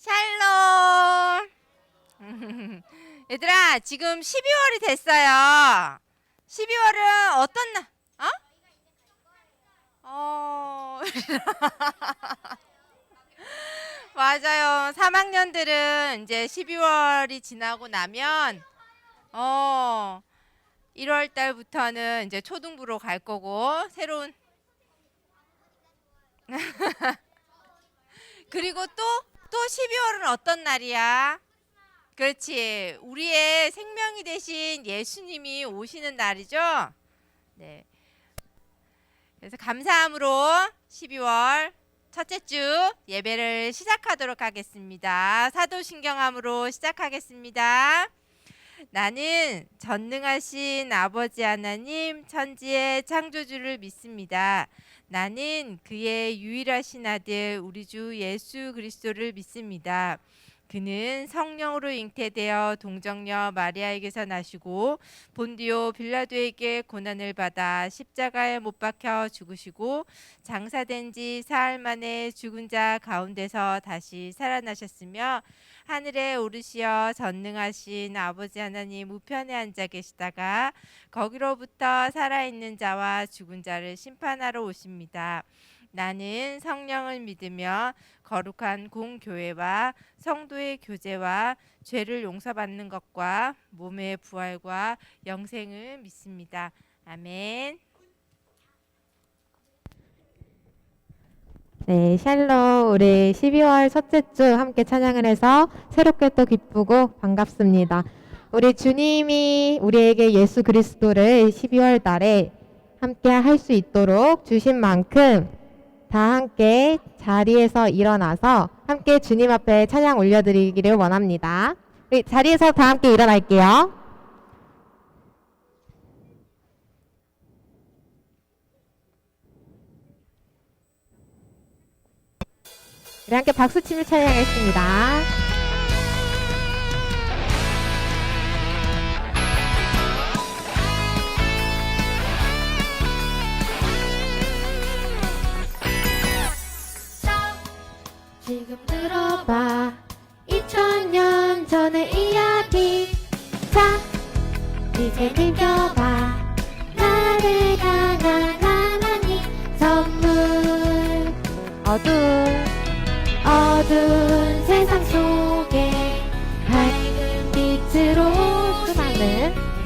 샬롬. 얘들아, 지금 12월이 됐어요. 12월은 어떤 날? 맞아요. 3학년들은 이제 12월이 지나고 나면 1월 달부터는 이제 초등부로 갈 거고 새로운 그리고 또 12월은 어떤 날이야? 그렇지. 우리의 생명이 되신 예수님이 오시는 날이죠. 네. 그래서 감사함으로 12월 첫째 주 예배를 시작하도록 하겠습니다. 사도신경함으로 시작하겠습니다. 나는 전능하신 아버지 하나님 천지의 창조주를 믿습니다. 나는 그의 유일하신 아들 우리 주 예수 그리스도를 믿습니다. 그는 성령으로 잉태되어 동정녀 마리아에게서 나시고 본디오 빌라도에게 고난을 받아 십자가에 못 박혀 죽으시고 장사된 지 사흘 만에 죽은 자 가운데서 다시 살아나셨으며 하늘에 오르시어 전능하신 아버지 하나님 우편에 앉아 계시다가 거기로부터 살아있는 자와 죽은 자를 심판하러 오십니다. 나는 성령을 믿으며 거룩한 공교회와 성도의 교제와 죄를 용서받는 것과 몸의 부활과 영생을 믿습니다. 아멘. 네, 샬롬. 우리 12월 첫째 주 함께 찬양을 해서 새롭게 또 기쁘고 반갑습니다. 우리 주님이 우리에게 예수 그리스도를 12월 달에 함께 할 수 있도록 주신 만큼 다 함께 자리에서 일어나서 함께 주님 앞에 찬양 올려드리기를 원합니다. 우리 자리에서 다 함께 일어날게요. 우리 함께 박수치며 찬양하겠습니다. 지금 들어봐 2000년 전의 이야기. 자 이제 느껴봐 나를 향한 하나님 선물. 어두운 세상 속에 밝은 빛으로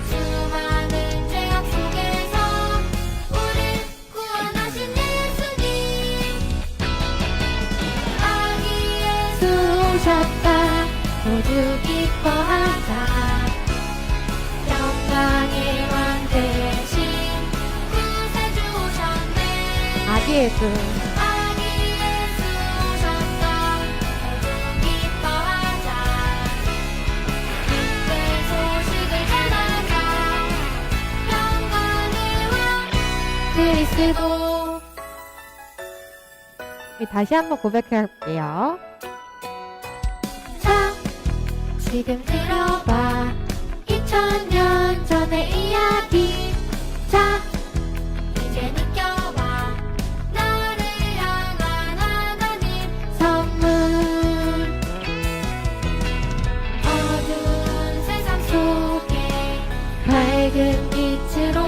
수많은 죄악 속에서 우릴 구원하신 예수님. 아기 예수 오셨다 모두 기뻐하자. 영광의 왕 대신 구세주 오셨네. 아기 예수 그리스도. 다시 한번 고백할게요. 자, 지금 들어봐 2000년 전의 이야기. 자, 이제 느껴봐 나를 향한 하나님 선물. 어두운 세상 속에 밝은 빛으로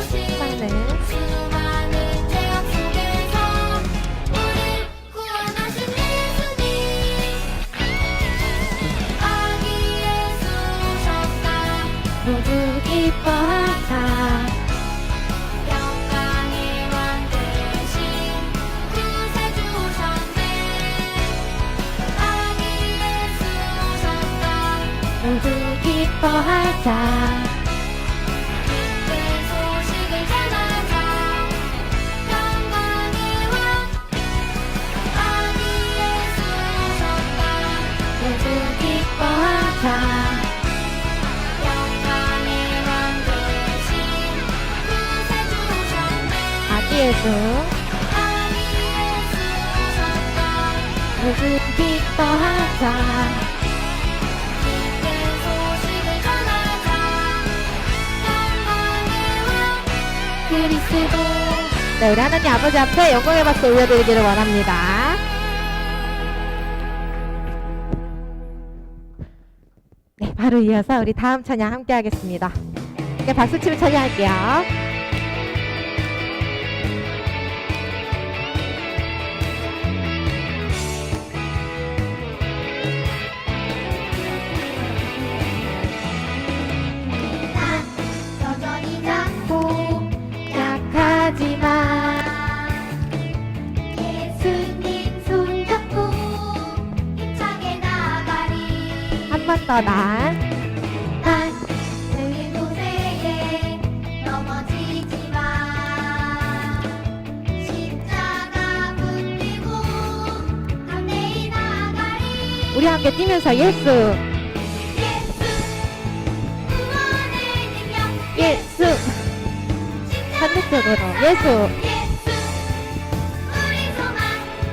수많은 죄악 속에서 우릴 구원하신 예수님. 아기 예수 오셨다 모두 기뻐하자. 영광의 왕 대신 구세주 오셨네. 아기 예수 오셨다 모두 기뻐하자. 예수 모두 기뻐하자. 기쁜 소식을 전하자. 영광의 왕 그리스도. 네, 우리 하나님 아버지 앞에 영광의 박수 올려드리기를 원합니다. 네, 바로 이어서 우리 다음 찬양 함께 하겠습니다. 네, 박수 치며 찬양할게요. 여전히 작고 약하지만 예수님 손잡고 힘차게 나가리. 한 번 더 난 늘 도세에 넘어지지 마. 십자가 붙들고 담대히 나가리. 우리 함께 뛰면서 예수 예수 구원의 능력. 예수 반대쪽으로 예수 예수 우리 소망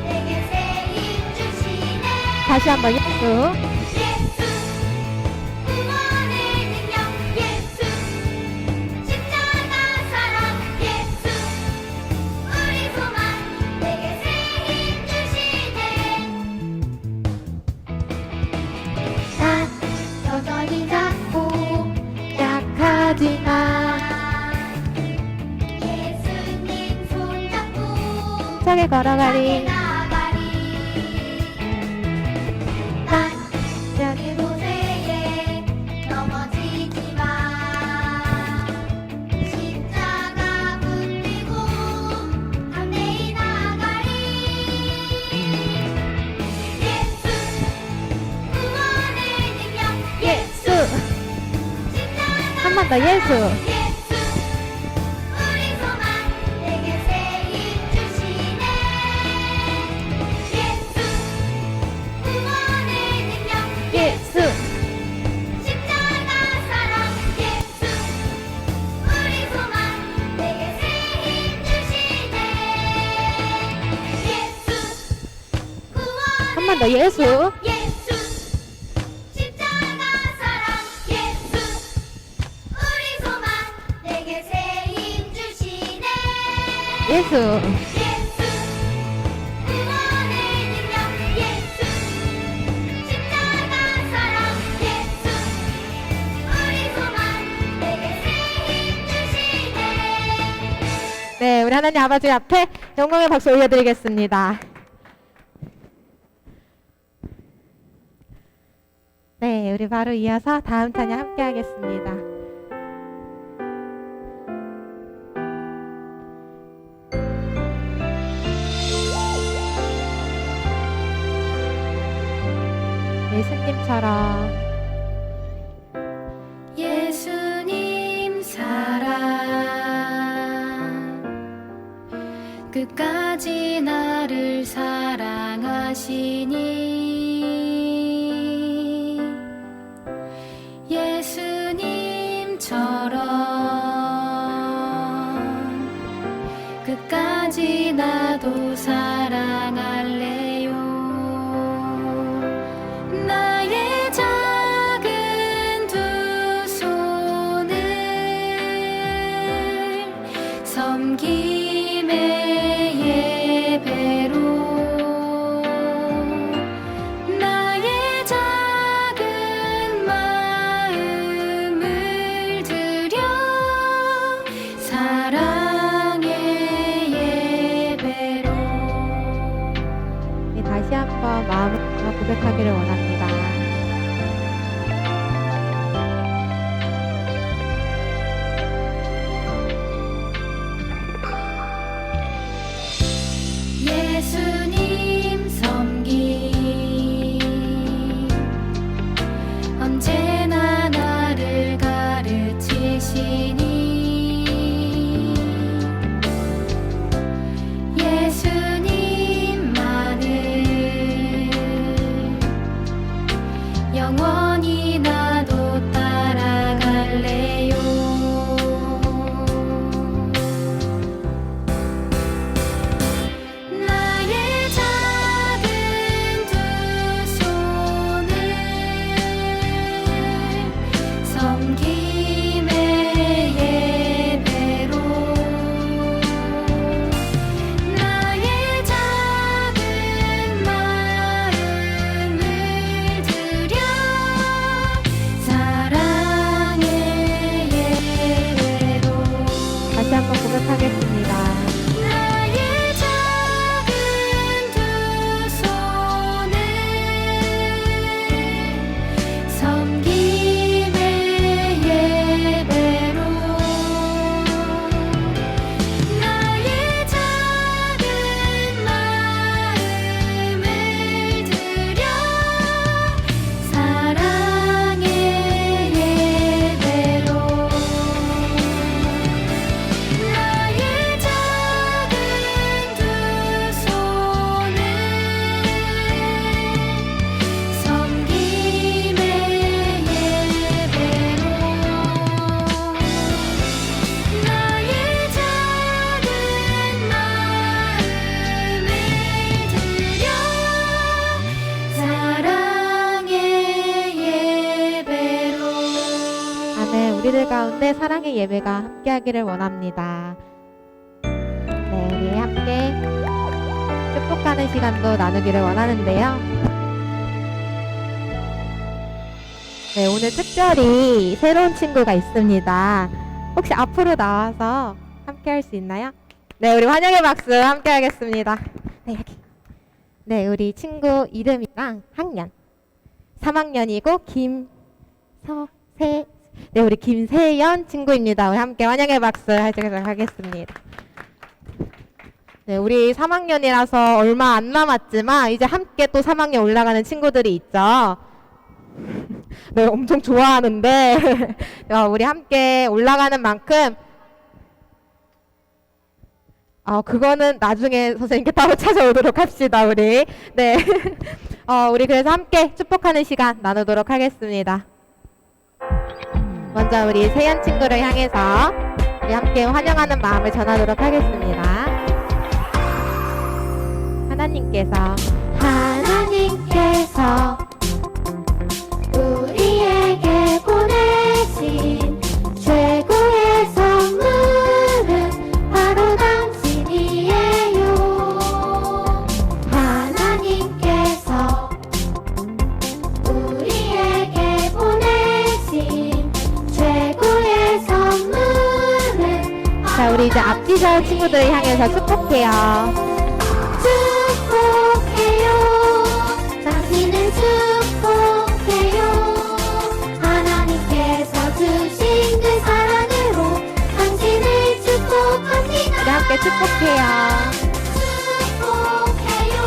내게 새 힘 주시네. 다시 한번 예수 예수 구원의 능력. 예수 십자가 사랑. 예수 우리 소망 내게 새 힘 주시네. 난 여전히 작고 약하지만 예수님 손잡고 힘차게 걸어가리 나가리. 난 여기 도세에 넘어지지 마. 십자가 붙들고 담대히 나가리. 예수 구원의 능력. 예수 십자가 한 번 더 예수 예수 우리 소망 내게 새 힘 주시네. 예수 구원의 능력. 예수 십자가 사랑. 예수 우리 소망 내게 새 힘 주시네. 예수 구원의 한 번 더 예수 예수 십자가 사랑. 예수 우리 소망 내게 새 힘 주시네. 예수 예수 구원의 능력. 예수 십자가 사랑. 예수 우리 소망 내게 새 힘 주시네. 네, 우리 하나님 아버지 앞에 영광의 박수 올려드리겠습니다. 네, 우리 바로 이어서 다음 찬양 함께 하겠습니다. 예수님처럼 예수님 사랑 끝까지 나를 사랑하시니. 예수님처럼 끝까지 나도 사랑할래요. 나의 작은 두 손을 섬김의 예배로 나의 작은 마음을 드려 사랑의 예배로. 네, 다시 한번 마음을 고백하기를 원합니다. 예수님 섬기 언제나 나를 가르치시니. 예수님만을 우리들 가운데 사랑의 예배가 함께하기를 원합니다. 네, 우리 함께 축복하는 시간도 나누기를 원하는데요. 네, 오늘 특별히 새로운 친구가 있습니다. 혹시 앞으로 나와서 함께 할 수 있나요? 네, 우리 환영의 박수 함께 하겠습니다. 네, 여기. 네, 우리 친구 이름이랑 학년. 3학년이고 김서세. 네, 우리 김세연 친구입니다. 우리 함께 환영의 박수 하도록 하겠습니다. 네, 우리 3학년이라서 얼마 안 남았지만 이제 함께 또 3학년 올라가는 친구들이 있죠. 네, 엄청 좋아하는데 우리 함께 올라가는 만큼 그거는 나중에 선생님께 따로 찾아오도록 합시다, 우리. 네. 우리 그래서 함께 축복하는 시간 나누도록 하겠습니다. 먼저 우리 세연 친구를 향해서 우리 함께 환영하는 마음을 전하도록 하겠습니다. 하나님께서 우리에게 보내신 최고의 선물은 바로 당신이에요. 하나님께서 우리에게 보내신 최고의 선물은 자, 우리 이제 앞뒤서 친구들 향해서 축복해요. 축복해요. 당신은 축복해요. 하나님께서 주신 그 사랑으로 당신을 축복합니다. 우리 함께 축복해요. 축복해요.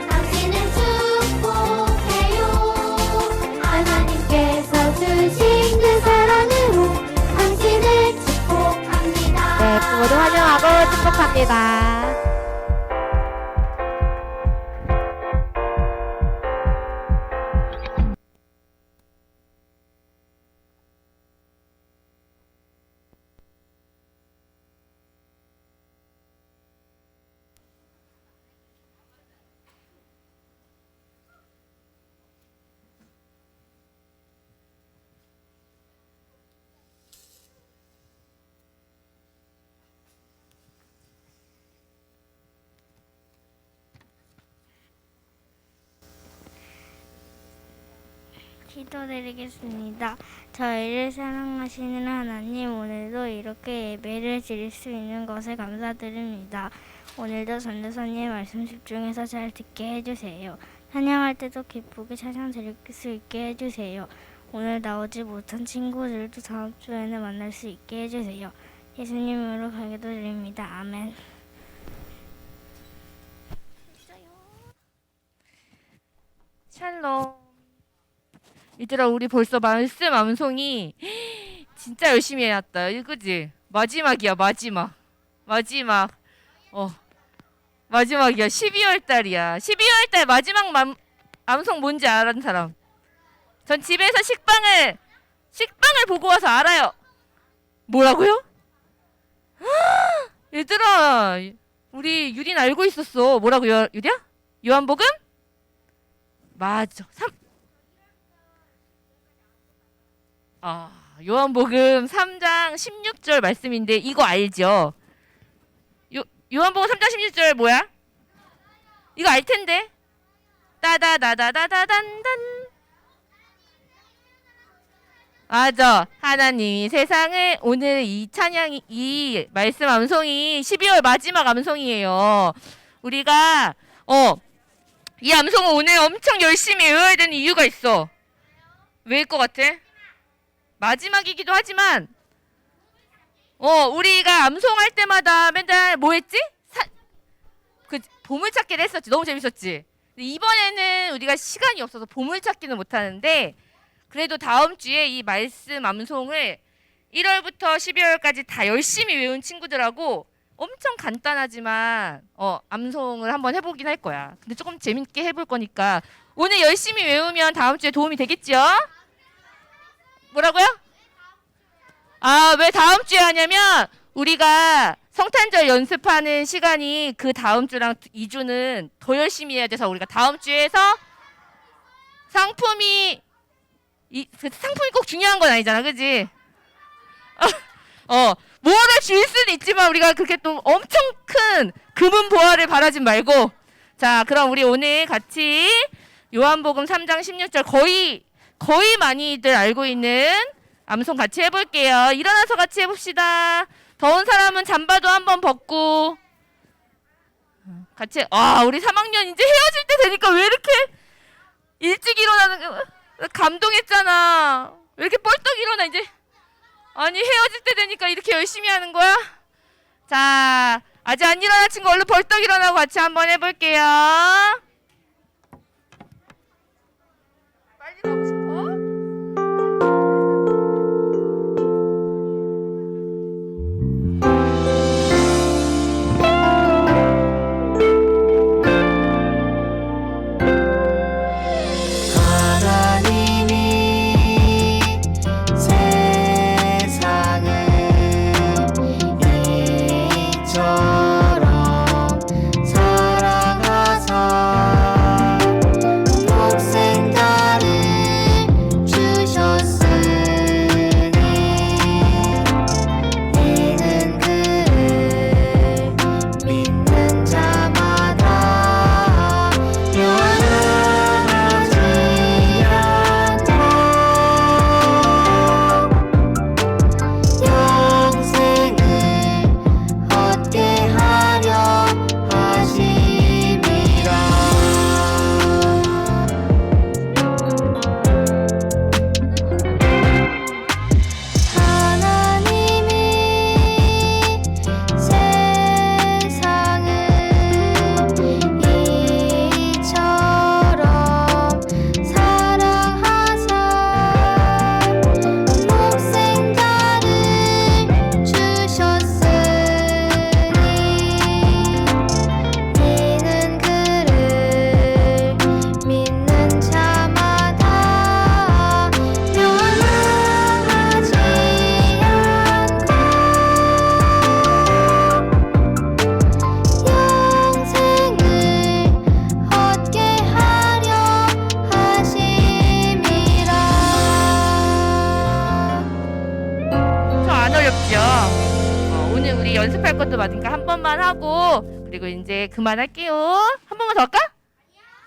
당신은 축복해요. 하나님께서 주신 그 사랑으로 당신을 축복합니다. 네, 모두 환영하고 축복합니다. 기도드리겠습니다. 저희를 사랑하시는 하나님, 오늘도 이렇게 예배를 드릴 수 있는 것에 감사드립니다. 오늘도 전도사님의 말씀 집중해서 잘 듣게 해주세요. 찬양할 때도 기쁘게 찬양 드릴 수 있게 해주세요. 오늘 나오지 못한 친구들도 다음 주에는 만날 수 있게 해주세요. 예수님으로 기도드립니다. 아멘. 샬롬. 얘들아, 우리 벌써 말씀 암송이 진짜 열심히 해놨다. 그지? 마지막이야, 마지막. 마지막이야. 12월 달이야. 12월 달 마지막 암송 뭔지 아는 사람? 전 집에서 식빵을 보고 와서 알아요. 뭐라고요? 얘들아, 우리 유린 알고 있었어. 뭐라고, 유리야? 요한복음? 맞아. 요한복음 3장 16절 말씀인데 이거 알죠? 요한복음 3장 16절 뭐야? 이거 알 텐데. 따다다다다다단단. 맞아. 하나님이 세상을, 오늘 이 찬양이, 이 말씀 암송이 12월 마지막 암송이에요. 우리가 이 암송을 오늘 엄청 열심히 외워야 되는 이유가 있어. 왜일 것 같아? 마지막이기도 하지만 우리가 암송할 때마다 맨날 뭐 했지? 보물찾기를 했었지. 너무 재밌었지. 근데 이번에는 우리가 시간이 없어서 보물찾기는 못하는데 그래도 다음 주에 이 말씀 암송을 1월부터 12월까지 다 열심히 외운 친구들하고 엄청 간단하지만 암송을 한번 해보긴 할 거야. 근데 조금 재밌게 해볼 거니까 오늘 열심히 외우면 다음 주에 도움이 되겠죠? 뭐라고요? 왜 다음 주에 하냐면 우리가 성탄절 연습하는 시간이 그 다음 주랑 2주는 더 열심히 해야 돼서 우리가 다음 주에서 상품이 꼭 중요한 건 아니잖아. 그지? 뭐를 줄 수는 있지만 우리가 그렇게 또 엄청 큰 금은 보화를 바라진 말고, 자, 그럼 우리 오늘 같이 요한복음 3장 16절 거의 많이들 알고 있는 암송 같이 해볼게요. 일어나서 같이 해봅시다. 더운 사람은 잠바도 한번 벗고 같이. 우리 3학년 이제 헤어질 때 되니까 왜 이렇게 일찍 일어나는 거야? 감동했잖아. 왜 이렇게 뻘떡 일어나 이제? 아니, 헤어질 때 되니까 이렇게 열심히 하는 거야? 자, 아직 안 일어난 친구 얼른 벌떡 일어나고 같이 한번 해볼게요. 빨리 가고 싶어? 하나님이 세상을 이처럼 사랑하사 독생자를 주셨으니 이는 그를 믿는 자마다 멸망하지 않고 영생을 얻게 하려 하심이라. 하나님이 세상을 이처럼 사랑하사 독생자를 주셨으니 이는 그를 믿는 자마다 멸망하지 않고 영생을 얻게 하려 하심이라. 저 안 어렵죠? 오늘 우리 연습할 것도 많으니까 한 번만 하고 그리고 이제 그만할게요. 한 번만 더 할까?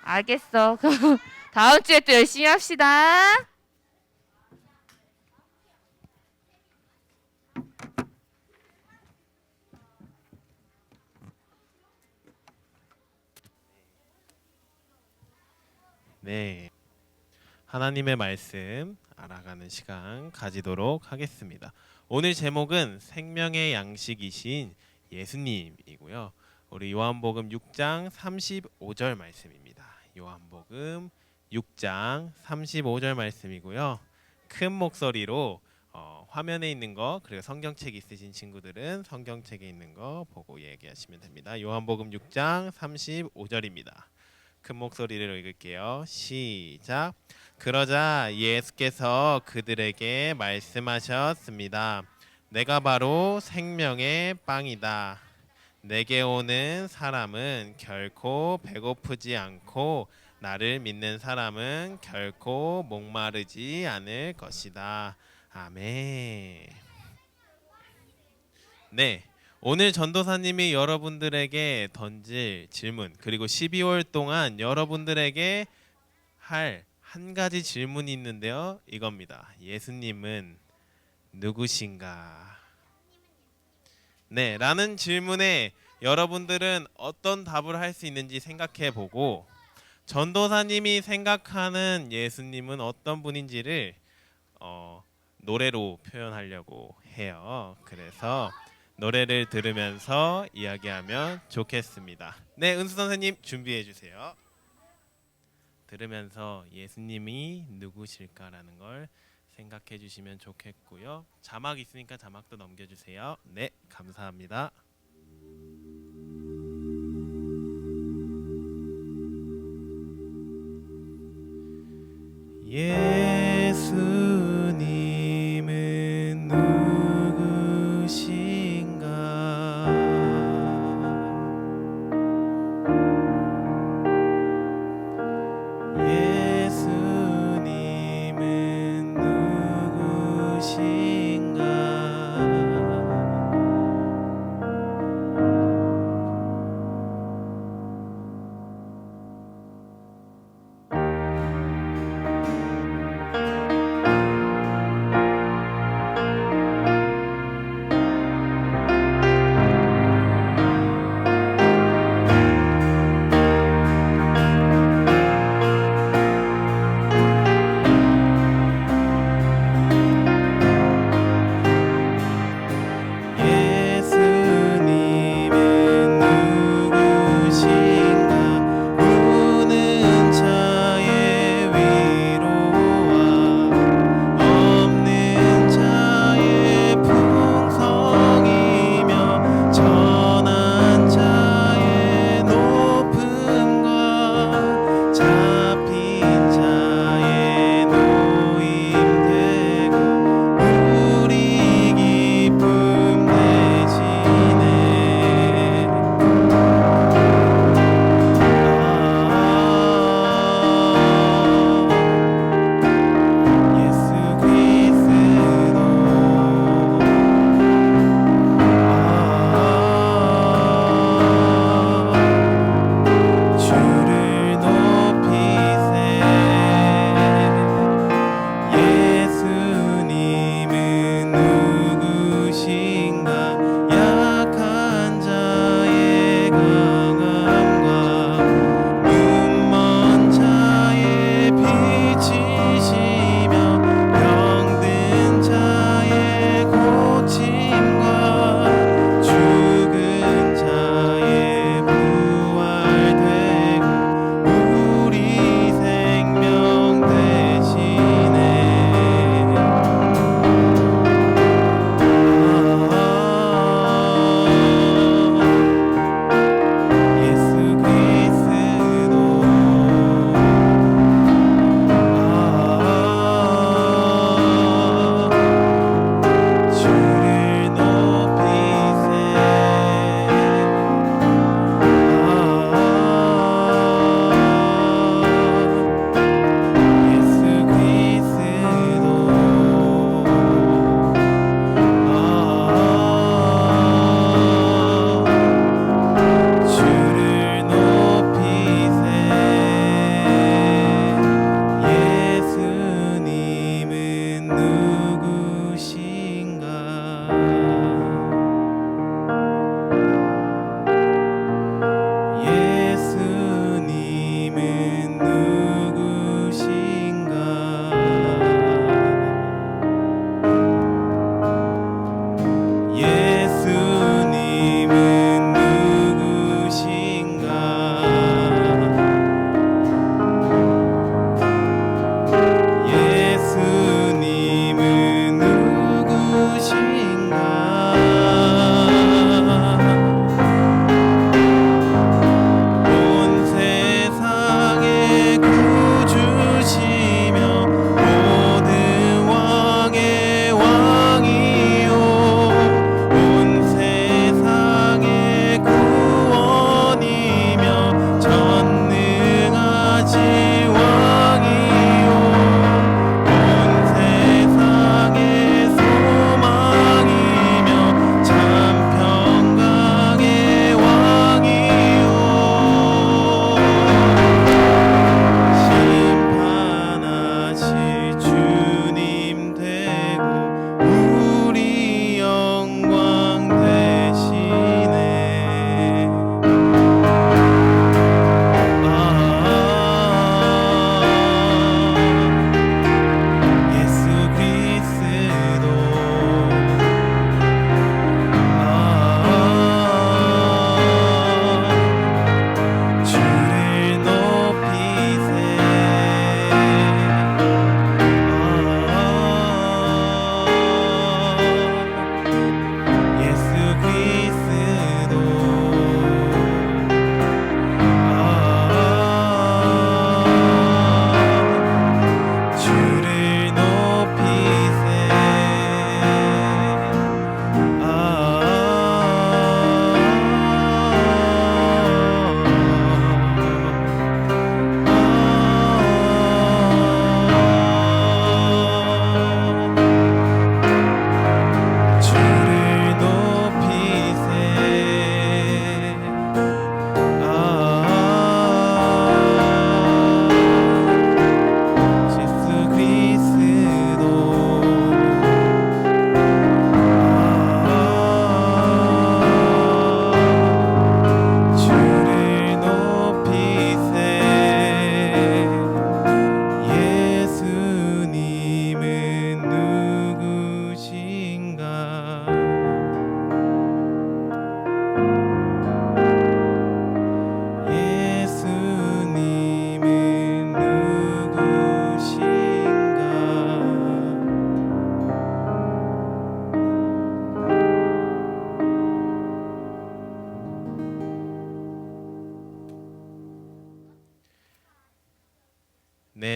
알겠어. 그럼 다음 주에 또 열심히 합시다. 네, 하나님의 말씀 알아가는 시간 가지도록 하겠습니다. 오늘 제목은 생명의 양식이신 예수님이고요. 우리 요한복음 6장 35절 말씀입니다. 요한복음 6장 35절 말씀이고요. 큰 목소리로 화면에 있는 거, 그리고 성경책 있으신 친구들은 성경책에 있는 거 보고 얘기하시면 됩니다. 요한복음 6장 35절입니다. 큰 목소리로 읽을게요. 시작. 그러자 예수께서 그들에게 말씀하셨습니다. 내가 바로 생명의 빵이다. 내게 오는 사람은 결코 배고프지 않고 나를 믿는 사람은 결코 목마르지 않을 것이다. 아멘. 네. 오늘 전도사님이 여러분들에게 던질 질문, 그리고 12월 동안 여러분들에게 할 한 가지 질문이 있는데요. 이겁니다. 예수님은 누구신가? 네, 라는 질문에 여러분들은 어떤 답을 할 수 있는지 생각해 보고, 전도사님이 생각하는 예수님은 어떤 분인지를 노래로 표현하려고 해요. 그래서 노래를 들으면서 이야기하면 좋겠습니다. 네, 은수 선생님 준비해 주세요. 들으면서 예수님이 누구실까라는 걸 생각해 주시면 좋겠고요. 자막 있으니까 자막도 넘겨주세요. 네, 감사합니다. 예수님은 누구신가? 예수님은 누구신가?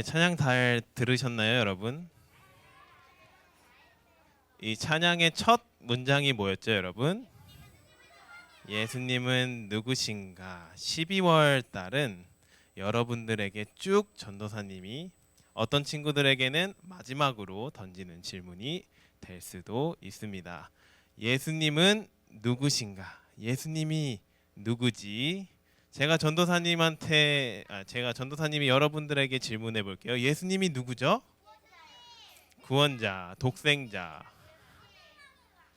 찬양 잘 들으셨나요, 여러분? 이 찬양의 첫 문장이 뭐였죠, 여러분? 예수님은 누구신가? 12월 달은 여러분들에게 쭉 전도사님이 어떤 친구들에게는 마지막으로 던지는 질문이 될 수도 있습니다. 예수님은 누구신가? 예수님이 누구지? 제가 전도사님이 여러분들에게 질문해 볼게요. 예수님이 누구죠? 구원자, 독생자,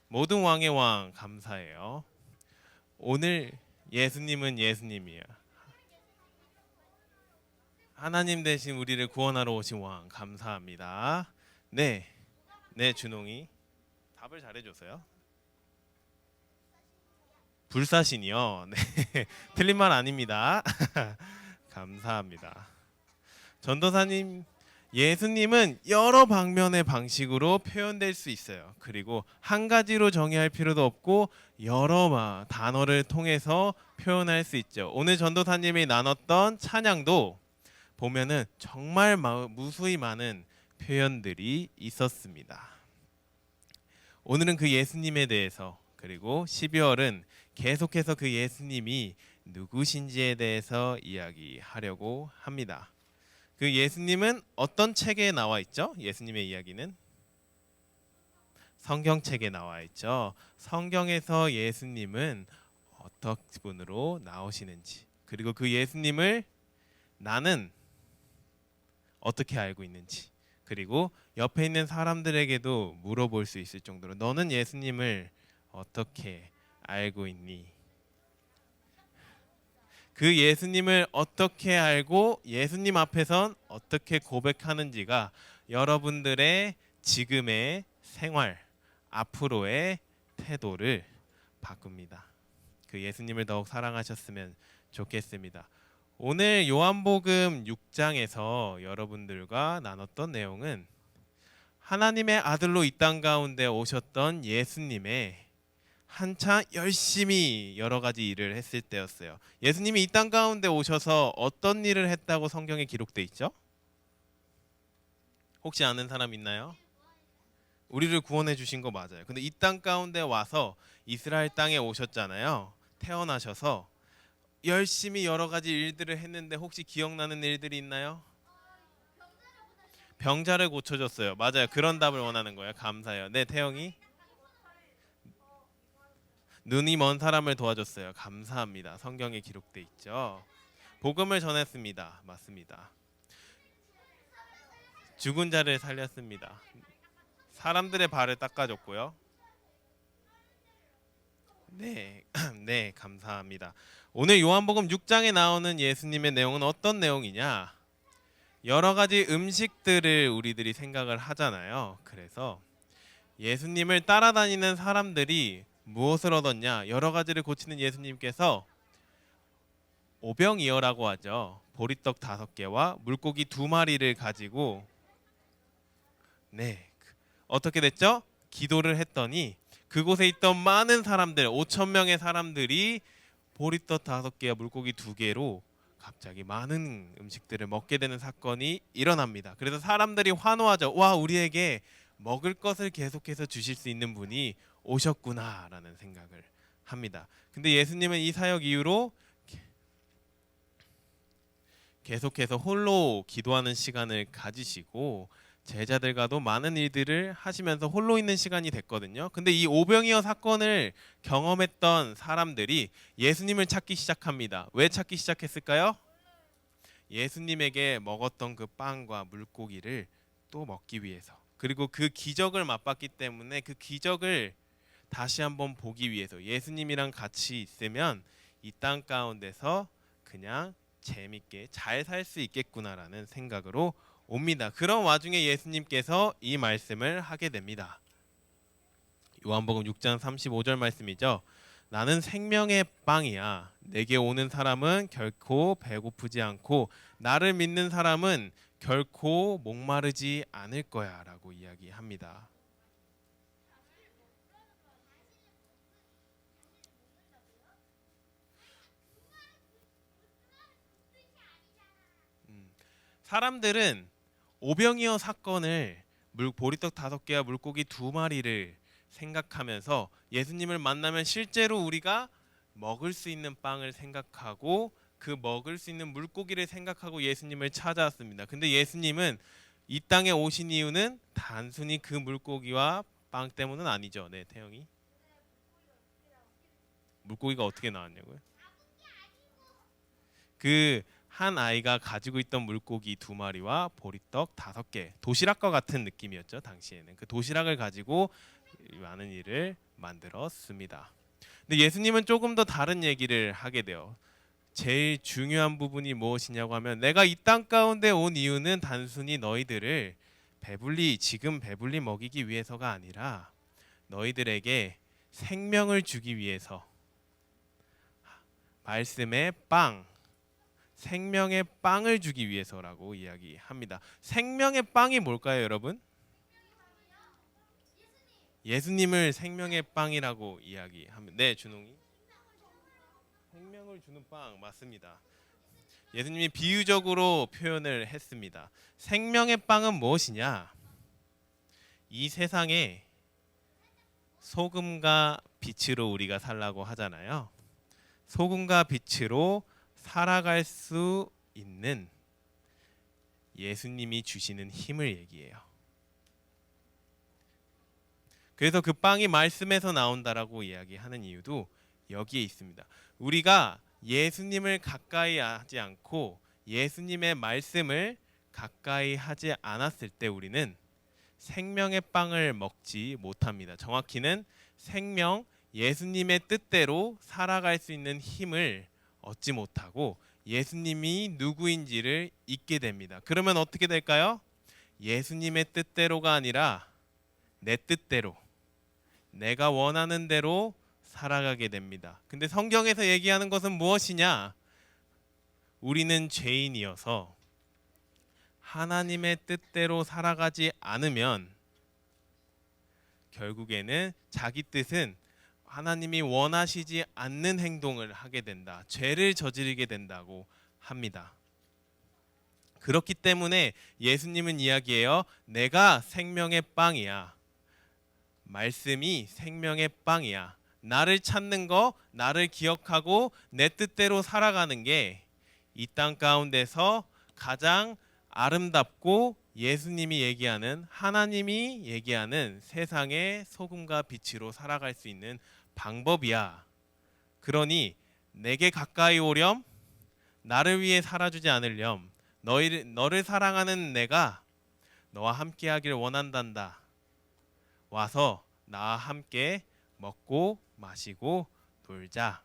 모든 왕의 왕. 감사해요. 오늘 예수님은 예수님이에요. 하나님 대신 우리를 구원하러 오신 왕. 감사합니다. 네, 준홍이 답을 잘해줘서요. 불사신이요. 네, 틀린 말 아닙니다. 감사합니다. 전도사님, 예수님은 여러 방면의 방식으로 표현될 수 있어요. 그리고 한 가지로 정의할 필요도 없고 여러 단어를 통해서 표현할 수 있죠. 오늘 전도사님이 나눴던 찬양도 보면은 정말 무수히 많은 표현들이 있었습니다. 오늘은 그 예수님에 대해서, 그리고 12월은 계속해서 그 예수님이 누구신지에 대해서 이야기하려고 합니다. 그 예수님은 어떤 책에 나와 있죠? 예수님의 이야기는 성경책에 나와 있죠. 성경에서 예수님은 어떤 분으로 나오시는지, 그리고 그 예수님을 나는 어떻게 알고 있는지, 그리고 옆에 있는 사람들에게도 물어볼 수 있을 정도로 너는 예수님을 어떻게 알고 있니? 그 예수님을 어떻게 알고 예수님 앞에선 어떻게 고백하는지가 여러분들의 지금의 생활, 앞으로의 태도를 바꿉니다. 그 예수님을 더욱 사랑하셨으면 좋겠습니다. 오늘 요한복음 6장에서 여러분들과 나눴던 내용은 하나님의 아들로 이 땅 가운데 오셨던 예수님의 한참 열심히 여러 가지 일을 했을 때였어요. 예수님이 이 땅 가운데 오셔서 어떤 일을 했다고 성경에 기록돼 있죠? 혹시 아는 사람 있나요? 우리를 구원해 주신 거 맞아요. 근데 이 땅 가운데 와서 이스라엘 땅에 오셨잖아요. 태어나셔서 열심히 여러 가지 일들을 했는데 혹시 기억나는 일들이 있나요? 병자를 고쳐줬어요. 맞아요. 그런 답을 원하는 거예요. 감사해요. 네, 태영이. 눈이 먼 사람을 도와줬어요. 감사합니다. 성경에 기록돼 있죠. 복음을 전했습니다. 맞습니다. 죽은 자를 살렸습니다. 사람들의 발을 닦아줬고요. 네, 네, 감사합니다. 오늘 요한복음 6장에 나오는 예수님의 내용은 어떤 내용이냐? 여러 가지 음식들을 우리들이 생각을 하잖아요. 그래서 예수님을 따라다니는 사람들이 무엇을 얻었냐? 여러 가지를 고치는 예수님께서 오병이어라고 하죠. 보리떡 5개와 물고기 2마리를 가지고 어떻게 됐죠? 기도를 했더니 그곳에 있던 많은 사람들, 5,000명의 사람들이 보리떡 5개와 물고기 2개로 갑자기 많은 음식들을 먹게 되는 사건이 일어납니다. 그래서 사람들이 환호하죠. 와, 우리에게 먹을 것을 계속해서 주실 수 있는 분이 오셨구나라는 생각을 합니다. 근데 예수님은 이 사역 이후로 계속해서 홀로 기도하는 시간을 가지시고 제자들과도 많은 일들을 하시면서 홀로 있는 시간이 됐거든요. 근데 이 오병이어 사건을 경험했던 사람들이 예수님을 찾기 시작합니다. 왜 찾기 시작했을까요? 예수님에게 먹었던 그 빵과 물고기를 또 먹기 위해서, 그리고 그 기적을 맛봤기 때문에 그 기적을 다시 한번 보기 위해서 예수님이랑 같이 있으면 이 땅 가운데서 그냥 재밌게 잘 살 수 있겠구나라는 생각으로 옵니다. 그런 와중에 예수님께서 이 말씀을 하게 됩니다. 요한복음 6장 35절 말씀이죠. 나는 생명의 빵이야. 내게 오는 사람은 결코 배고프지 않고 나를 믿는 사람은 결코 목마르지 않을 거야 라고 이야기합니다. 사람들은 오병이어 사건을 보리떡 5개와 물고기 2마리를 생각하면서 예수님을 만나면 실제로 우리가 먹을 수 있는 빵을 생각하고 그 먹을 수 있는 물고기를 생각하고 예수님을 찾아왔습니다. 근데 예수님은 이 땅에 오신 이유는 단순히 그 물고기와 빵 때문은 아니죠. 네, 태영이. 물고기가 어떻게 나왔냐고요? 그 한 아이가 가지고 있던 물고기 2마리와 보리떡 5개, 도시락과 같은 느낌이었죠. 당시에는 그 도시락을 가지고 많은 일을 만들었습니다. 근데 예수님은 조금 더 다른 얘기를 하게 돼요. 제일 중요한 부분이 무엇이냐고 하면 내가 이 땅 가운데 온 이유는 단순히 너희들을 지금 배불리 먹이기 위해서가 아니라 너희들에게 생명을 주기 위해서, 말씀의 빵, 생명의 빵을 주기 위해서라고 이야기합니다. 생명의 빵이 뭘까요, 여러분? 예수님을 생명의 빵이라고 이야기합니다. 네, 준홍이. 생명을 주는 빵 맞습니다. 예수님이 비유적으로 표현을 했습니다. 생명의 빵은 무엇이냐? 이 세상에 소금과 빛으로 우리가 살라고 하잖아요. 소금과 빛으로 살아갈 수 있는 예수님이 주시는 힘을 얘기해요. 그래서 그 빵이 말씀에서 나온다라고 이야기하는 이유도 여기에 있습니다. 우리가 예수님을 가까이 하지 않고 예수님의 말씀을 가까이 하지 않았을 때 우리는 생명의 빵을 먹지 못합니다. 정확히는 생명, 예수님의 뜻대로 살아갈 수 있는 힘을 얻지 못하고 예수님이 누구인지를 잊게 됩니다. 그러면 어떻게 될까요? 예수님의 뜻대로가 아니라 내 뜻대로, 내가 원하는 대로 살아가게 됩니다. 근데 성경에서 얘기하는 것은 무엇이냐? 우리는 죄인이어서 하나님의 뜻대로 살아가지 않으면 결국에는 자기 뜻은 하나님이 원하시지 않는 행동을 하게 된다. 죄를 저지르게 된다고 합니다. 그렇기 때문에 예수님은 이야기해요. 내가 생명의 빵이야. 말씀이 생명의 빵이야. 나를 찾는 거, 나를 기억하고 내 뜻대로 살아가는 게 이 땅 가운데서 가장 아름답고 예수님이 얘기하는, 하나님이 얘기하는 세상의 소금과 빛으로 살아갈 수 있는 방법이야. 그러니 내게 가까이 오렴, 나를 위해 살아주지 않으렴, 너를 사랑하는 내가 너와 함께 하길 원한단다. 와서 나와 함께 먹고 마시고 놀자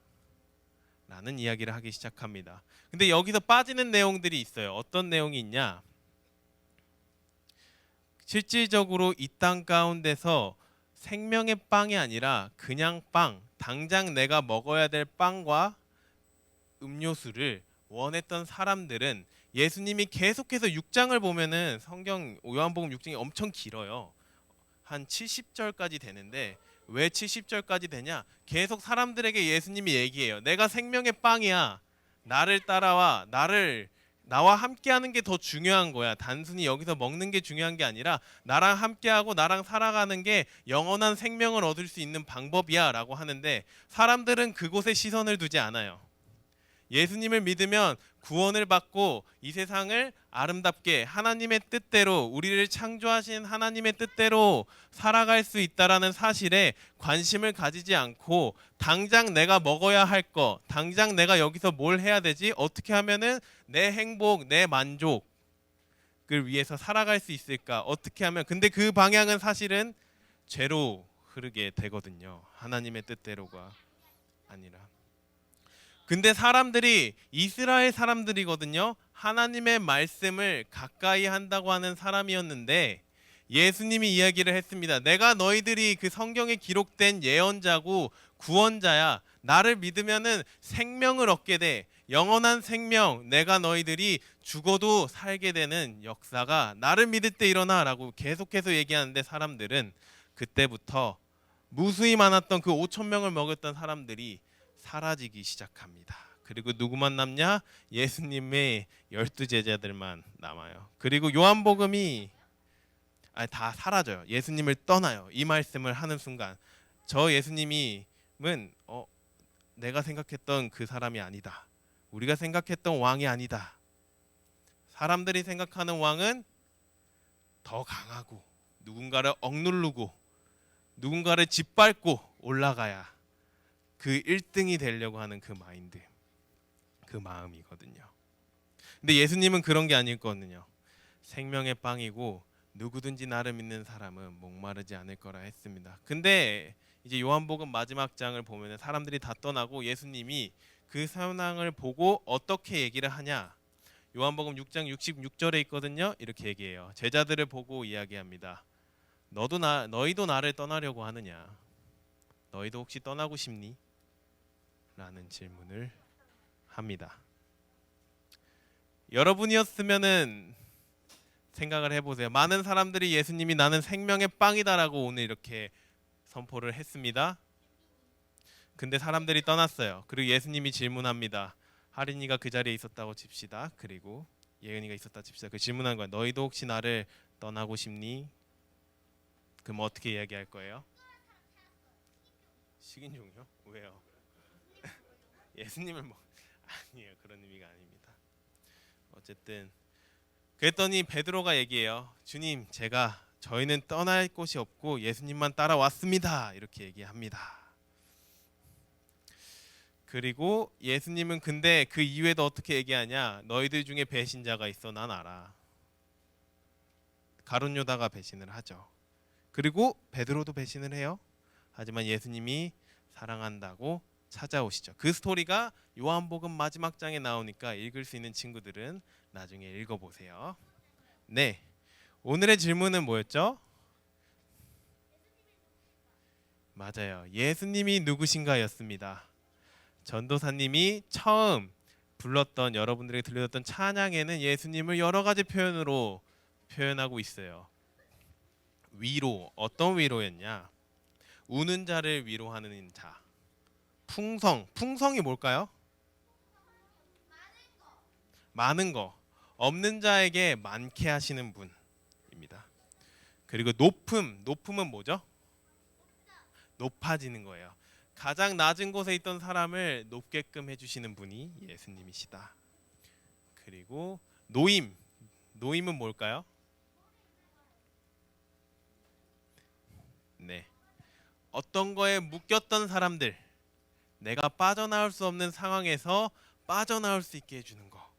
라는 이야기를 하기 시작합니다. 근데 여기서 빠지는 내용들이 있어요. 어떤 내용이 있냐? 실질적으로 이 땅 가운데서 생명의 빵이 아니라 그냥 빵, 당장 내가 먹어야 될 빵과 음료수를 원했던 사람들은, 예수님이 계속해서 6장을 보면은 성경 요한복음 6장이 엄청 길어요. 한 70절까지 되는데 왜 70절까지 되냐? 계속 사람들에게 예수님이 얘기해요. 내가 생명의 빵이야. 나를 따라와. 나와 함께하는 게 더 중요한 거야. 단순히 여기서 먹는 게 중요한 게 아니라 나랑 함께하고 나랑 살아가는 게 영원한 생명을 얻을 수 있는 방법이야 라고 하는데, 사람들은 그곳에 시선을 두지 않아요. 예수님을 믿으면 구원을 받고 이 세상을 아름답게 하나님의 뜻대로, 우리를 창조하신 하나님의 뜻대로 살아갈 수 있다라는 사실에 관심을 가지지 않고, 당장 내가 먹어야 할 거, 당장 내가 여기서 뭘 해야 되지, 어떻게 하면은 내 행복, 내 만족을 위해서 살아갈 수 있을까, 어떻게 하면, 근데 그 방향은 사실은 죄로 흐르게 되거든요. 하나님의 뜻대로가 아니라. 근데 사람들이 이스라엘 사람들이거든요. 하나님의 말씀을 가까이 한다고 하는 사람이었는데 예수님이 이야기를 했습니다. 내가 너희들이 그 성경에 기록된 예언자고 구원자야. 나를 믿으면은 생명을 얻게 돼. 영원한 생명, 내가 너희들이 죽어도 살게 되는 역사가 나를 믿을 때 일어나라고 계속해서 얘기하는데, 사람들은 그때부터 무수히 많았던 그 5,000명을 먹였던 사람들이 사라지기 시작합니다. 그리고 누구만 남냐? 예수님의 12제자들만 남아요. 그리고 요한복음이 다 사라져요. 예수님을 떠나요. 이 말씀을 하는 순간 저 예수님은 내가 생각했던 그 사람이 아니다. 우리가 생각했던 왕이 아니다. 사람들이 생각하는 왕은 더 강하고 누군가를 억누르고 누군가를 짓밟고 올라가야 그 1등이 되려고 하는 그 마인드, 그 마음이거든요. 근데 예수님은 그런 게 아니거든요. 생명의 빵이고 누구든지 나를 믿는 사람은 목마르지 않을 거라 했습니다. 근데 이제 요한복음 마지막 장을 보면 사람들이 다 떠나고 예수님이 그 현황을 보고 어떻게 얘기를 하냐? 요한복음 6장 66절에 있거든요. 이렇게 얘기해요. 제자들을 보고 이야기합니다. 너희도 나를 떠나려고 하느냐? 너희도 혹시 떠나고 싶니? 라는 질문을 합니다. 여러분이었으면은 생각을 해보세요. 많은 사람들이 예수님이 나는 생명의 빵이다라고 오늘 이렇게 선포를 했습니다. 근데 사람들이 떠났어요. 그리고 예수님이 질문합니다. 하린이가 그 자리에 있었다고 칩시다. 그리고 예은이가 있었다 칩시다. 그 질문한 거야. 너희도 혹시 나를 떠나고 싶니? 그럼 어떻게 이야기할 거예요? 식인종이요? 왜요? 예수님을 아니에요. 그런 의미가 아닙니다. 어쨌든 그랬더니 베드로가 얘기해요. 주님, 저희는 떠날 곳이 없고 예수님만 따라왔습니다. 이렇게 얘기합니다. 그리고 예수님은 근데 그 이후에도 어떻게 얘기하냐? 너희들 중에 배신자가 있어, 난 알아. 가룟 유다가 배신을 하죠. 그리고 베드로도 배신을 해요. 하지만 예수님이 사랑한다고 찾아오시죠. 그 스토리가 요한복음 마지막 장에 나오니까 읽을 수 있는 친구들은 나중에 읽어보세요. 네, 오늘의 질문은 뭐였죠? 맞아요. 예수님이 누구신가였습니다. 전도사님이 처음 불렀던 여러분들에게 들려줬던 찬양에는 예수님을 여러 가지 표현으로 표현하고 있어요. 위로, 어떤 위로였냐? 우는 자를 위로하는 자. 풍성이 뭘까요? 많은 거. 없는 자에게 많게 하시는 분입니다. 그리고 높음은 뭐죠? 높아지는 거예요. 가장 낮은 곳에 있던 사람을 높게끔 해주시는 분이 예수님이시다. 그리고 노임은 뭘까요? 네, 어떤 거에 묶였던 사람들, 내가 빠져나올 수 없는 상황에서 빠져나올 수 있게 해주는 거,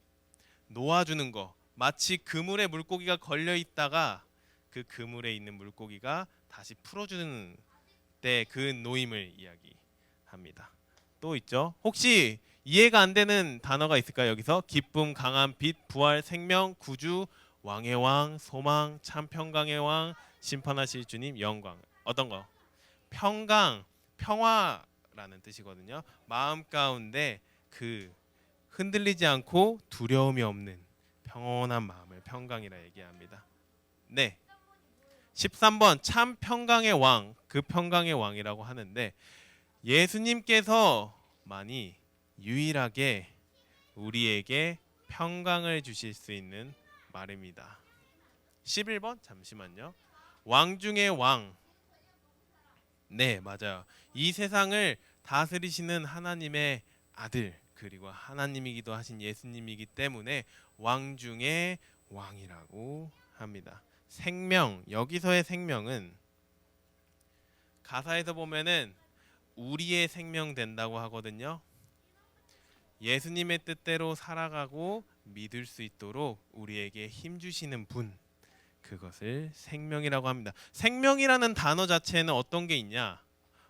놓아주는 거. 마치 그물에 물고기가 걸려 있다가 그 그물에 있는 물고기가 다시 풀어주는 때 그 노임을 이야기합니다. 또 있죠? 혹시 이해가 안 되는 단어가 있을까요? 여기서 기쁨, 강한 빛, 부활, 생명, 구주, 왕의 왕, 소망, 참 평강의 왕, 심판하실 주님, 영광. 어떤 거? 평화라는 뜻이거든요. 마음 가운데 그 흔들리지 않고 두려움이 없는 평온한 마음을 평강이라 얘기합니다. 네, 13번 참 평강의 왕, 그 평강의 왕이라고 하는데 예수님께서 만이 유일하게 우리에게 평강을 주실 수 있는 말입니다. 11번 잠시만요. 왕 중의 왕. 네, 맞아요. 이 세상을 다스리시는 하나님의 아들, 그리고 하나님이기도 하신 예수님이기 때문에 왕 중의 왕이라고 합니다. 생명, 여기서의 생명은 가사에서 보면은 우리의 생명 된다고 하거든요. 예수님의 뜻대로 살아가고 믿을 수 있도록 우리에게 힘 주시는 분, 그것을 생명이라고 합니다. 생명이라는 단어 자체에는 어떤 게 있냐?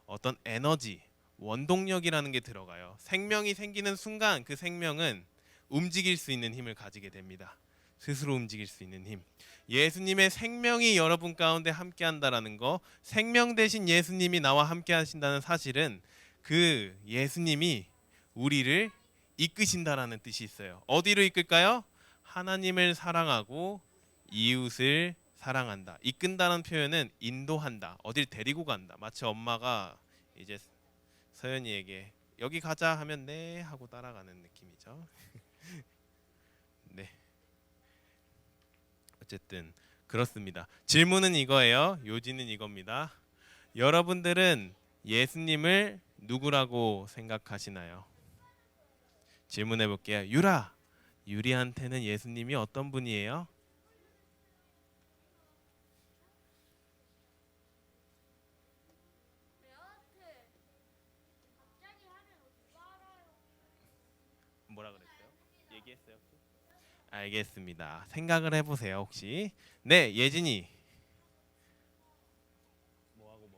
어떤 에너지, 원동력이라는 게 들어가요. 생명이 생기는 순간 그 생명은 움직일 수 있는 힘을 가지게 됩니다. 스스로 움직일 수 있는 힘. 예수님의 생명이 여러분 가운데 함께 한다라는 거, 생명 대신 예수님이 나와 함께 하신다는 사실은 그 예수님이 우리를 이끄신다라는 뜻이 있어요. 어디로 이끌까요? 하나님을 사랑하고 이웃을 사랑한다. 이끈다는 표현은 인도한다. 어딜 데리고 간다. 마치 엄마가 이제 서연이에게 여기 가자 하면 네 하고 따라가는 느낌이죠. 네. 어쨌든 그렇습니다. 질문은 이거예요. 요지는 이겁니다. 여러분들은 예수님을 누구라고 생각하시나요? 질문해 볼게요. 유리한테는 예수님이 어떤 분이에요? 뭐라 그랬어요? 얘기했어요? 혹시? 알겠습니다. 생각을 해보세요. 혹시 네 예진이 뭐하고요?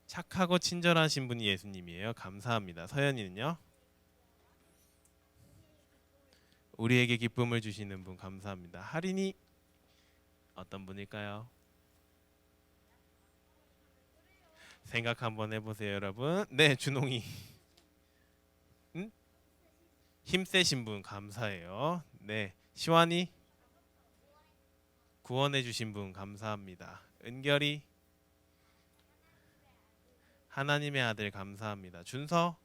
착하고 친절하신 분이 예수님이에요. 감사합니다. 서연이는요? 우리에게 기쁨을 주시는 분 감사합니다. 하린이 어떤 분일까요? 생각 한번 해보세요, 여러분. 네, 준홍이. 응? 힘세신 분 감사해요. 네, 시완이 구원해 주신 분 감사합니다. 은결이 하나님의 아들 감사합니다. 준서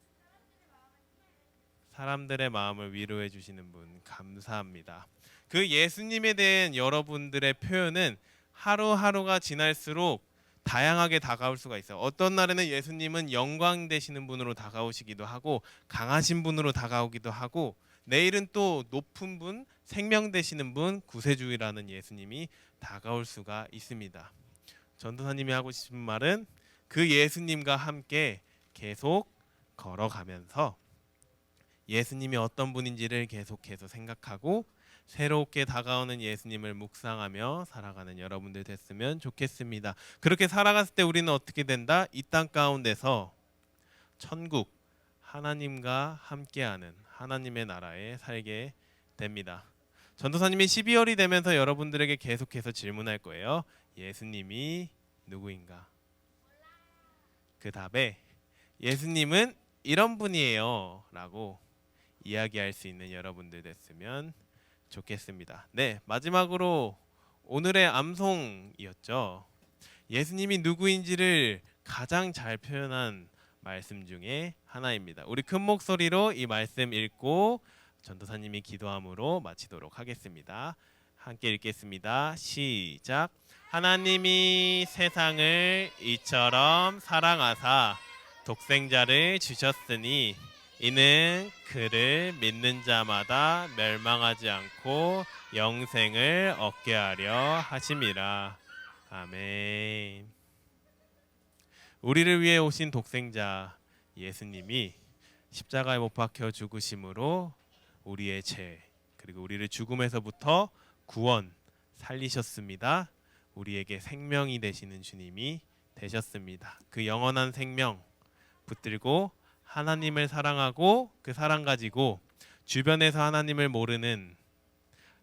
사람들의 마음을 위로해 주시는 분 감사합니다. 그 예수님에 대한 여러분들의 표현은 하루하루가 지날수록 다양하게 다가올 수가 있어요. 어떤 날에는 예수님은 영광 되시는 분으로 다가오시기도 하고 강하신 분으로 다가오기도 하고 내일은 또 높은 분, 생명 되시는 분, 구세주이라는 예수님이 다가올 수가 있습니다. 전도사님이 하고 싶은 말은 그 예수님과 함께 계속 걸어가면서 예수님이 어떤 분인지를 계속해서 생각하고 새롭게 다가오는 예수님을 묵상하며 살아가는 여러분들 됐으면 좋겠습니다. 그렇게 살아갔을 때 우리는 어떻게 된다? 이 땅 가운데서 천국, 하나님과 함께하는 하나님의 나라에 살게 됩니다. 전도사님이 12월이 되면서 여러분들에게 계속해서 질문할 거예요. 예수님이 누구인가? 그 답에 예수님은 이런 분이에요 라고 이야기할 수 있는 여러분들 됐으면 좋겠습니다. 네, 마지막으로 오늘의 암송이었죠. 예수님이 누구인지를 가장 잘 표현한 말씀 중에 하나입니다. 우리 큰 목소리로 이 말씀 읽고 전도사님이 기도함으로 마치도록 하겠습니다. 함께 읽겠습니다. 시작. 하나님이 세상을 이처럼 사랑하사 독생자를 주셨으니 이는 그를 믿는 자마다 멸망하지 않고 영생을 얻게 하려 하심이라. 아멘. 우리를 위해 오신 독생자 예수님이 십자가에 못 박혀 죽으심으로 우리의 죄 그리고 우리를 죽음에서부터 구원 살리셨습니다. 우리에게 생명이 되시는 주님이 되셨습니다. 그 영원한 생명 붙들고 하나님을 사랑하고 그 사랑 가지고 주변에서 하나님을 모르는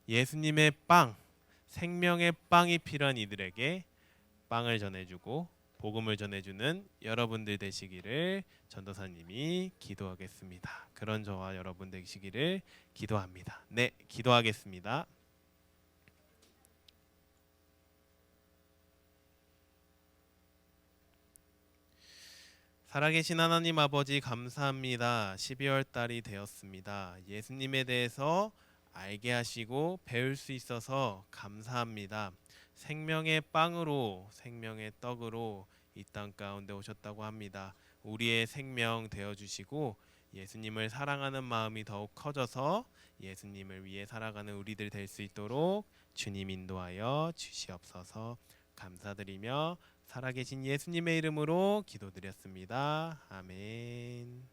예수님의 빵, 생명의 빵이 필요한 이들에게 빵을 전해주고 복음을 전해주는 여러분들 되시기를 전도사님이 기도하겠습니다. 그런 저와 여러분 되시기를 기도합니다. 네, 기도하겠습니다. 살아계신 하나님 아버지 감사합니다. 12월 달이 되었습니다. 예수님에 대해서 알게 하시고 배울 수 있어서 감사합니다. 생명의 빵으로 생명의 떡으로 이 땅 가운데 오셨다고 합니다. 우리의 생명 되어주시고 예수님을 사랑하는 마음이 더욱 커져서 예수님을 위해 살아가는 우리들 될 수 있도록 주님 인도하여 주시옵소서. 감사드리며 살아계신 예수님의 이름으로 기도드렸습니다. 아멘.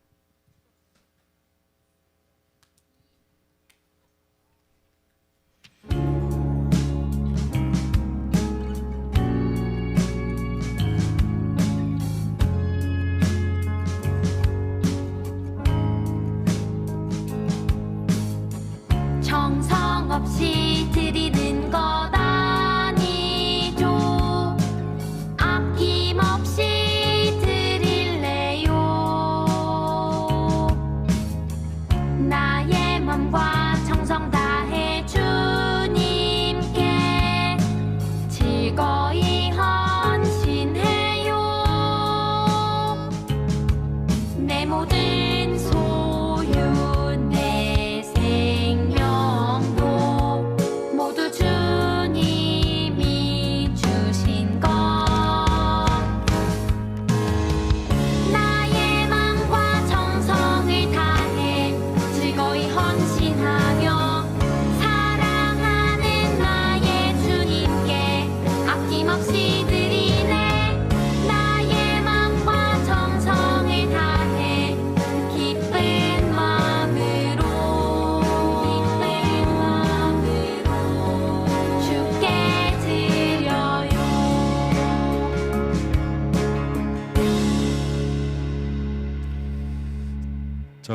정성 없이 드리는 것 아니죠. 아낌없이 드릴래요.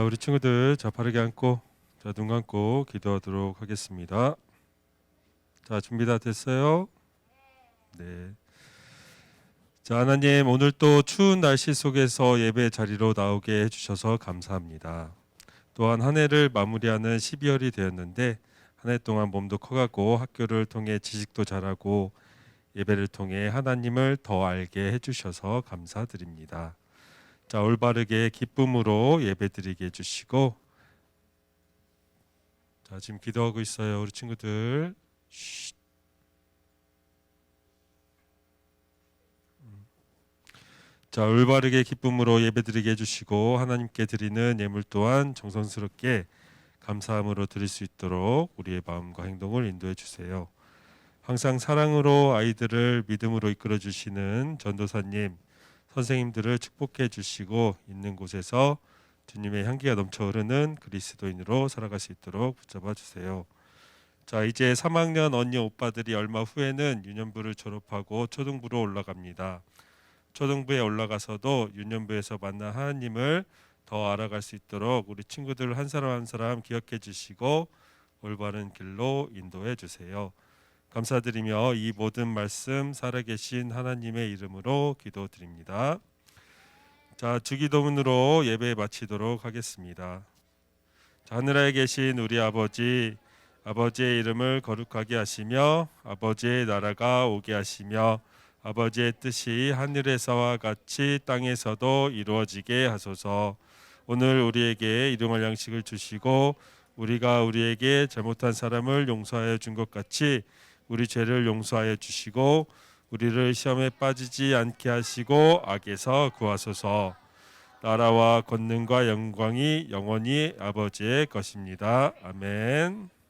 자, 우리 친구들 자 바르게 앉고 자 눈 감고 기도하도록 하겠습니다. 자, 준비 다 됐어요? 네. 자, 하나님 오늘 또 추운 날씨 속에서 예배 자리로 나오게 해주셔서 감사합니다. 또한 한 해를 마무리하는 12월이 되었는데 한 해 동안 몸도 커가고 학교를 통해 지식도 잘하고 예배를 통해 하나님을 더 알게 해주셔서 감사드립니다. 자, 올바르게 기쁨으로 예배드리게 해주시고 자, 지금 기도하고 있어요. 우리 친구들 쉿. 자, 올바르게 기쁨으로 예배드리게 해주시고 하나님께 드리는 예물 또한 정성스럽게 감사함으로 드릴 수 있도록 우리의 마음과 행동을 인도해 주세요. 항상 사랑으로 아이들을 믿음으로 이끌어 주시는 전도사님, 선생님들을 축복해 주시고 있는 곳에서 주님의 향기가 넘쳐 흐르는 그리스도인으로 살아갈 수 있도록 붙잡아 주세요. 자, 이제 3학년 언니 오빠들이 얼마 후에는 유년부를 졸업하고 초등부로 올라갑니다. 초등부에 올라가서도 유년부에서 만난 하나님을 더 알아갈 수 있도록 우리 친구들 한 사람 한 사람 기억해 주시고 올바른 길로 인도해 주세요. 감사드리며 이 모든 말씀 살아계신 하나님의 이름으로 기도드립니다. 자, 주기도문으로 예배 마치도록 하겠습니다. 자, 하늘에 계신 우리 아버지, 아버지의 이름을 거룩하게 하시며 아버지의 나라가 오게 하시며 아버지의 뜻이 하늘에서와 같이 땅에서도 이루어지게 하소서. 오늘 우리에게 일용할 양식을 주시고 우리가 우리에게 잘못한 사람을 용서하여 준 것 같이 우리 죄를 용서하여 주시고 우리를 시험에 빠지지 않게 하시고 악에서 구하소서. 나라와 권능과 영광이 영원히 아버지의 것입니다. 아멘.